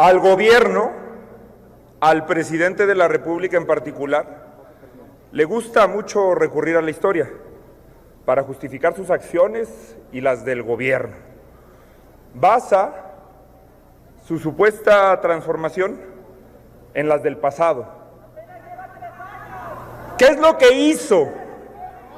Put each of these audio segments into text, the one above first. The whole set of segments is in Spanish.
Al gobierno, al presidente de la República en particular, le gusta mucho recurrir a la historia para justificar sus acciones y las del gobierno. Basa su supuesta transformación en las del pasado. ¿Qué es lo que hizo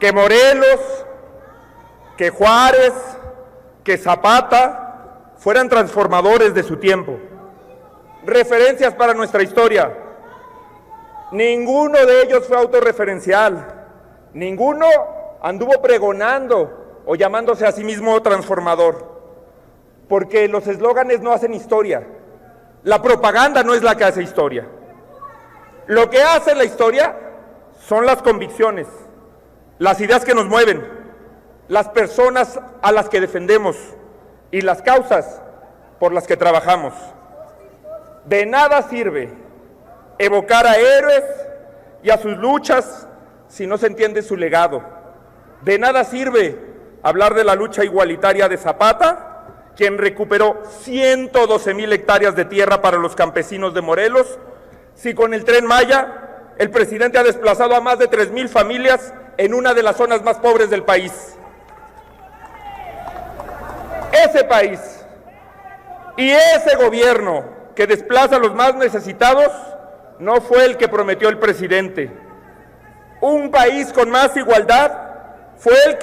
que Morelos, que Juárez, que Zapata fueran transformadores de su tiempo? Referencias para nuestra historia. Ninguno de ellos fue autorreferencial. Ninguno anduvo pregonando o llamándose a sí mismo transformador. Porque los eslóganes no hacen historia. La propaganda no es la que hace historia. Lo que hace la historia son las convicciones, las ideas que nos mueven, las personas a las que defendemos y las causas por las que trabajamos. De nada sirve evocar a héroes y a sus luchas si no se entiende su legado. De nada sirve hablar de la lucha igualitaria de Zapata, quien recuperó 112,000 hectáreas de tierra para los campesinos de Morelos, si con el Tren Maya el presidente ha desplazado a más de 3,000 familias en una de las zonas más pobres del país. Ese país y ese gobierno que desplaza a los más necesitados no fue el que prometió el presidente. Un país con más igualdad fue del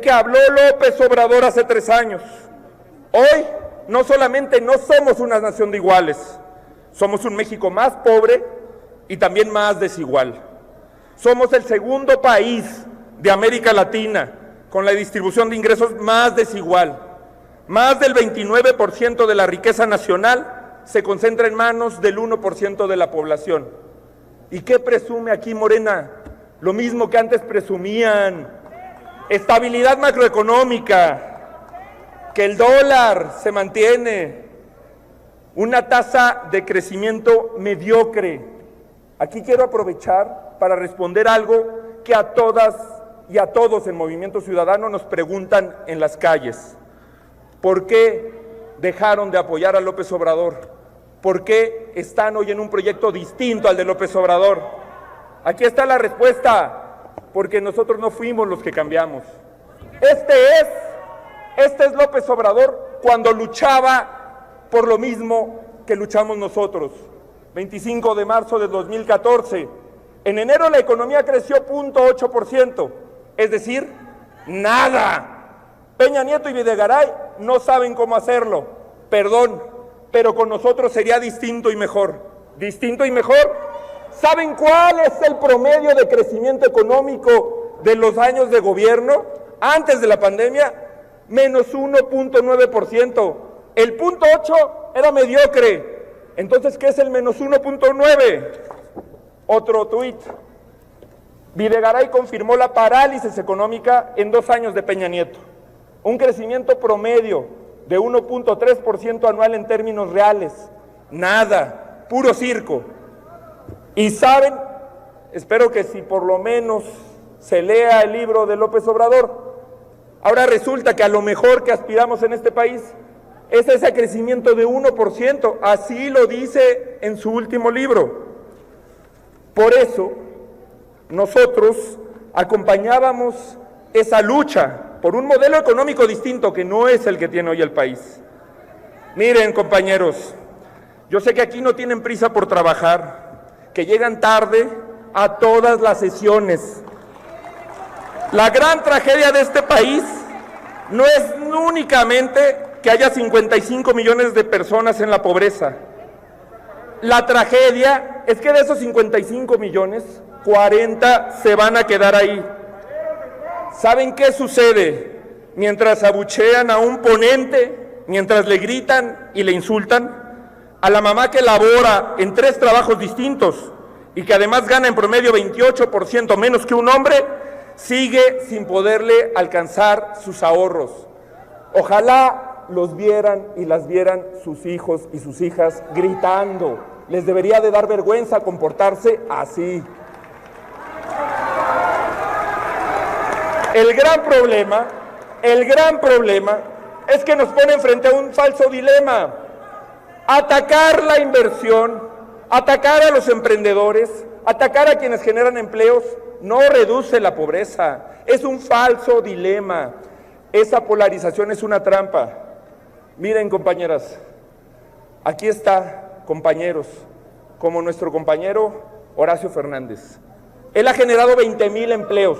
que habló López Obrador hace 3 años. Hoy no solamente no somos una nación de iguales, somos un México más pobre y también más desigual. Somos el segundo país de América Latina con la distribución de ingresos más desigual. Más del 29% de la riqueza nacional se concentra en manos del 1% de la población. ¿Y qué presume aquí Morena? Lo mismo que antes presumían: estabilidad macroeconómica, que el dólar se mantiene, una tasa de crecimiento mediocre. Aquí quiero aprovechar para responder algo que a todas y a todos en Movimiento Ciudadano nos preguntan en las calles. ¿Por qué dejaron de apoyar a López Obrador? ¿Por qué están hoy en un proyecto distinto al de López Obrador? Aquí está la respuesta: porque nosotros no fuimos los que cambiamos. Este es López Obrador cuando luchaba por lo mismo que luchamos nosotros. 25 de marzo de 2014. En enero la economía creció 0.8%, es decir, nada. Peña Nieto y Videgaray no saben cómo hacerlo, perdón, pero con nosotros sería distinto y mejor. ¿Distinto y mejor? ¿Saben cuál es el promedio de crecimiento económico de los años de gobierno antes de la pandemia? Menos 1.9%. El 0.8 era mediocre. Entonces, ¿qué es el menos 1.9? Otro tuit. Videgaray confirmó la parálisis económica en 2 años de Peña Nieto. Un crecimiento promedio de 1.3% anual en términos reales. Nada, puro circo. Y saben, espero que si por lo menos se lea el libro de López Obrador, ahora resulta que a lo mejor que aspiramos en este país es ese crecimiento de 1%, así lo dice en su último libro. Por eso, nosotros acompañábamos esa lucha por un modelo económico distinto que no es el que tiene hoy el país. Miren, compañeros, yo sé que aquí no tienen prisa por trabajar, que llegan tarde a todas las sesiones. La gran tragedia de este país no es únicamente que haya 55 millones de personas en la pobreza. La tragedia es que de esos 55 millones, 40 se van a quedar ahí. ¿Saben qué sucede mientras abuchean a un ponente, mientras le gritan y le insultan? A la mamá que labora en 3 trabajos distintos y que además gana en promedio 28% menos que un hombre, sigue sin poderle alcanzar sus ahorros. Ojalá los vieran y las vieran sus hijos y sus hijas gritando. Les debería de dar vergüenza comportarse así. El gran problema es que nos ponen frente a un falso dilema. atacar la inversión, atacar a los emprendedores, atacar a quienes generan empleos, no reduce la pobreza. Es un falso dilema. Esa polarización es una trampa. Miren, compañeras, aquí está, compañeros, como nuestro compañero Horacio Fernández. Él ha generado 20,000 empleos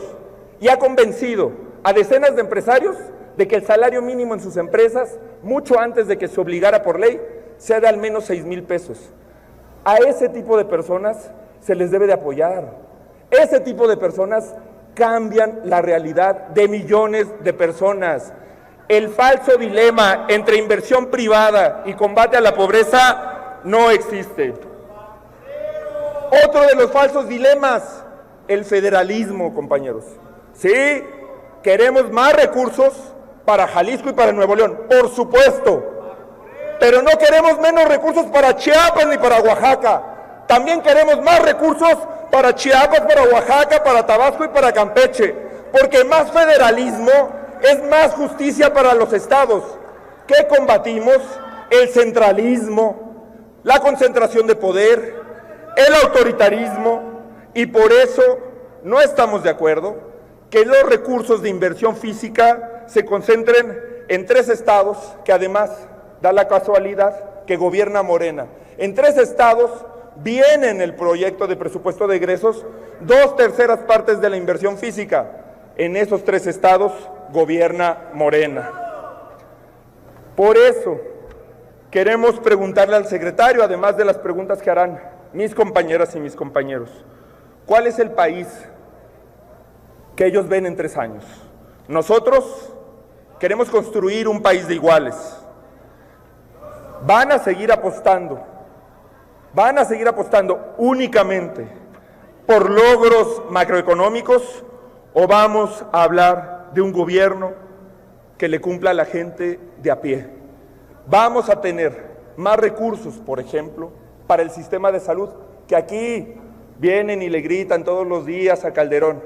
y ha convencido a decenas de empresarios de que el salario mínimo en sus empresas, mucho antes de que se obligara por ley, sea de al menos 6,000 pesos. A ese tipo de personas se les debe de apoyar. Ese tipo de personas cambian la realidad de millones de personas. El falso dilema entre inversión privada y combate a la pobreza no existe. Otro de los falsos dilemas, el federalismo, compañeros. Sí, queremos más recursos para Jalisco y para Nuevo León, por supuesto, pero no queremos menos recursos para Chiapas ni para Oaxaca. También queremos más recursos para Chiapas, para Oaxaca, para Tabasco y para Campeche, porque más federalismo es más justicia para los estados. ¿Qué combatimos? El centralismo, la concentración de poder, el autoritarismo, y por eso no estamos de acuerdo que los recursos de inversión física se concentren en 3 estados, que además da la casualidad que gobierna Morena. En 3 estados viene en el proyecto de presupuesto de egresos 2/3 partes de la inversión física. En esos 3 estados gobierna Morena. Por eso queremos preguntarle al secretario, además de las preguntas que harán mis compañeras y mis compañeros, ¿cuál es el país que ellos ven en 3 años? Nosotros queremos construir un país de iguales. Van a seguir apostando únicamente por logros macroeconómicos, o vamos a hablar de un gobierno que le cumpla a la gente de a pie. Vamos a tener más recursos, por ejemplo, para el sistema de salud, que aquí vienen y le gritan todos los días a Calderón.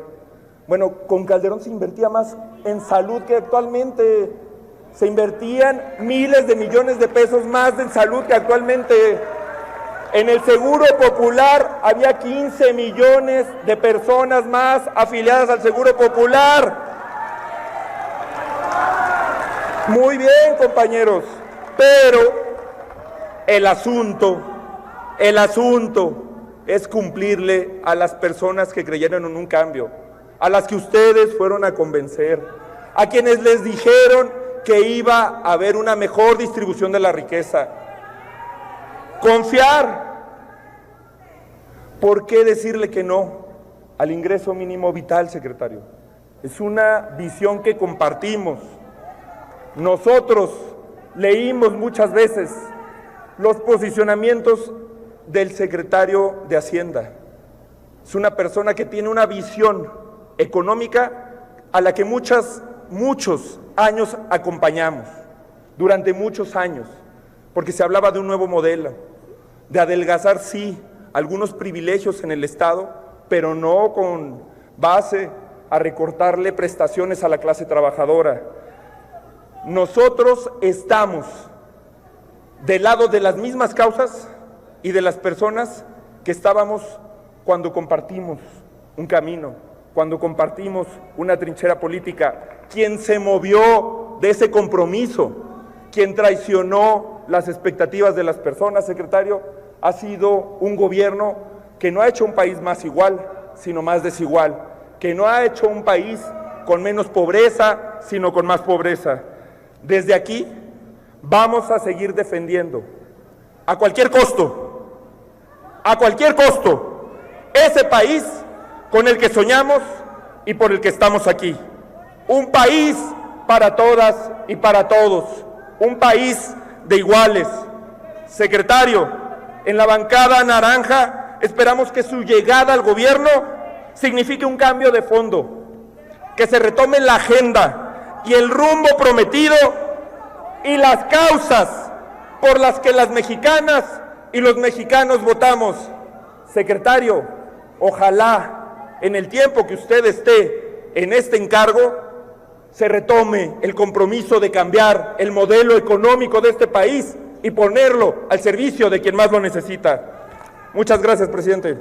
Bueno, con Calderón se invertía más en salud que actualmente. Se invertían miles de millones de pesos más en salud que actualmente. En el Seguro Popular había 15 millones de personas más afiliadas al Seguro Popular. Muy bien, compañeros, pero el asunto es cumplirle a las personas que creyeron en un cambio, a las que ustedes fueron a convencer, a quienes les dijeron que iba a haber una mejor distribución de la riqueza. Confiar. ¿Por qué decirle que no al ingreso mínimo vital, secretario? Es una visión que compartimos. Nosotros leímos muchas veces los posicionamientos del secretario de Hacienda. Es una persona que tiene una visión económica a la que muchos años acompañamos, durante muchos años, porque se hablaba de un nuevo modelo, de adelgazar, sí, algunos privilegios en el Estado, pero no con base a recortarle prestaciones a la clase trabajadora. Nosotros estamos del lado de las mismas causas y de las personas que estábamos cuando compartimos un camino, cuando compartimos una trinchera política. Quien se movió de ese compromiso, quien traicionó las expectativas de las personas, secretario, ha sido un gobierno que no ha hecho un país más igual, sino más desigual, que no ha hecho un país con menos pobreza, sino con más pobreza. Desde aquí vamos a seguir defendiendo a cualquier costo, ese país con el que soñamos y por el que estamos aquí. Un país para todas y para todos, un país de iguales. Secretario, en la bancada naranja esperamos que su llegada al gobierno signifique un cambio de fondo, que se retome la agenda y el rumbo prometido y las causas por las que las mexicanas y los mexicanos votamos. Secretario, ojalá en el tiempo que usted esté en este encargo se retome el compromiso de cambiar el modelo económico de este país y ponerlo al servicio de quien más lo necesita. Muchas gracias, presidente.